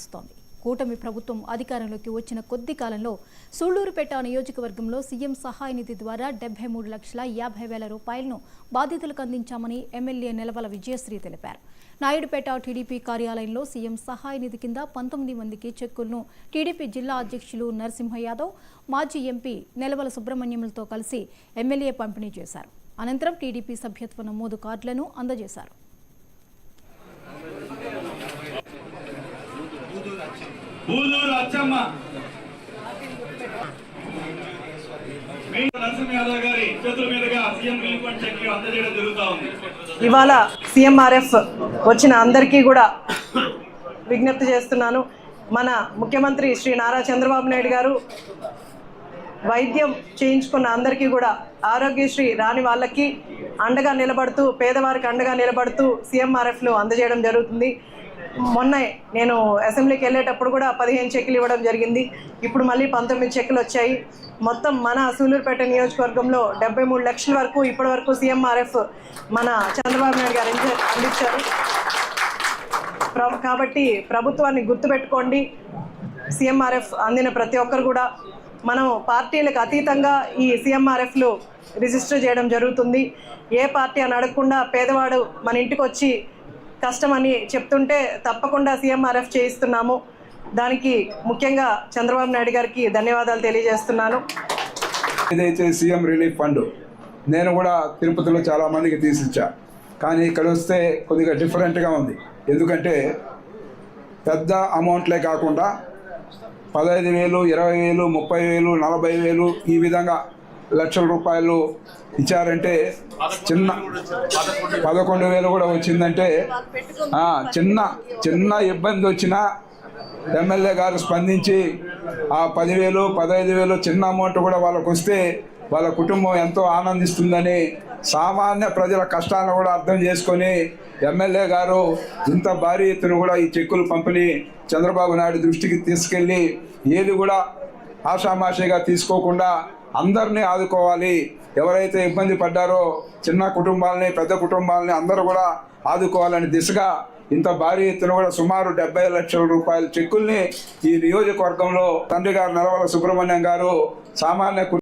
నిలుస్తోంది. కూటమి ప్రభుత్వం అధికారంలోకి వచ్చిన కొద్ది కాలంలో సూళ్లూరుపేట నియోజకవర్గంలో సీఎం సహాయ నిధి ద్వారా 73,50,000 రూపాయలను బాధితులకు అందించామని ఎమ్మెల్యే నెలవల విజయశ్రీ తెలిపారు. నాయుడుపేట టీడీపీ కార్యాలయంలో సీఎం సహాయ నిధి కింద 19 మందికి చెక్కులను టీడీపీ జిల్లా అధ్యక్షులు నరసింహ యాదవ్, మాజీ ఎంపీ నెలవల సుబ్రహ్మణ్యంలతో కలిసి ఎమ్మెల్యే పంపిణీ చేశారు. అనంతరం టీడీపీ సభ్యత్వ నమోదు కార్డులను అందజేశారు. ఇవాళ సీఎంఆర్ఎఫ్ వచ్చిన అందరికీ కూడా విజ్ఞప్తి చేస్తున్నాను. మన ముఖ్యమంత్రి శ్రీ నారా చంద్రబాబు నాయుడు గారు వైద్యం చేయించుకున్న అందరికీ కూడా ఆరోగ్యశ్రీ రాని వాళ్ళకి అండగా నిలబడుతూ, పేదవారికి అండగా నిలబడుతూ సీఎంఆర్ఎఫ్లు అందజేయడం జరుగుతుంది. మొన్న నేను అసెంబ్లీకి వెళ్ళేటప్పుడు కూడా 15 చెక్కులు ఇవ్వడం జరిగింది. ఇప్పుడు మళ్ళీ 19 చెక్కులు వచ్చాయి. మొత్తం మన సూళ్లూరుపేట నియోజకవర్గంలో 73 లక్షల వరకు ఇప్పటి వరకు సీఎంఆర్ఎఫ్ మన చంద్రబాబు నాయుడు గారు అందించారు. కాబట్టి ప్రభుత్వాన్ని గుర్తుపెట్టుకోండి. సీఎంఆర్ఎఫ్ అందిన ప్రతి ఒక్కరు కూడా మనం పార్టీలకు అతీతంగా ఈ సీఎంఆర్ఎఫ్లు రిజిస్టర్ చేయడం జరుగుతుంది. ఏ పార్టీ అని అడగకుండా పేదవాడు మన ఇంటికి వచ్చి కష్టమని చెప్తుంటే తప్పకుండా సీఎంఆర్ఎఫ్ చేయిస్తున్నాము. దానికి ముఖ్యంగా చంద్రబాబు నాయుడు గారికి ధన్యవాదాలు తెలియజేస్తున్నాను. ఏదైతే సీఎం రిలీఫ్ ఫండ్ నేను కూడా తిరుపతిలో చాలామందికి తీసిచ్చా, కానీ ఇక్కడ వస్తే కొద్దిగా డిఫరెంట్గా ఉంది. ఎందుకంటే పెద్ద అమౌంట్లే కాకుండా 15,000, 20,000, 30,000, 40,000 ఈ విధంగా లక్షల రూపాయలు ఇచ్చారంటే, చిన్న 11,000 కూడా వచ్చిందంటే చిన్న ఇబ్బంది వచ్చినా ఎమ్మెల్యే గారు స్పందించి ఆ 10,000, 15,000 చిన్న అమౌంట్ కూడా వాళ్ళకు వస్తే వాళ్ళ కుటుంబం ఎంతో ఆనందిస్తుందని, సామాన్య ప్రజల కష్టాలను కూడా అర్థం చేసుకొని ఎమ్మెల్యే గారు ఇంత భారీ ఎత్తున కూడా ఈ చెక్కులు పంపిణీ చంద్రబాబు నాయుడు దృష్టికి తీసుకెళ్ళి ఏది కూడా ఆషామాషిగా తీసుకోకుండా అందరినీ ఆదుకోవాలి. ఎవరైతే ఇబ్బంది పడ్డారో చిన్న కుటుంబాలని, పెద్ద కుటుంబాలని అందరూ కూడా ఆదుకోవాలని దిశగా ఇంత భారీ ఎత్తున కూడా సుమారు 70 లక్షల రూపాయల చెక్కుల్ని ఈ నియోజకవర్గంలో తండ్రి గారు నెలవల సుబ్రహ్మణ్యం గారు సామాన్య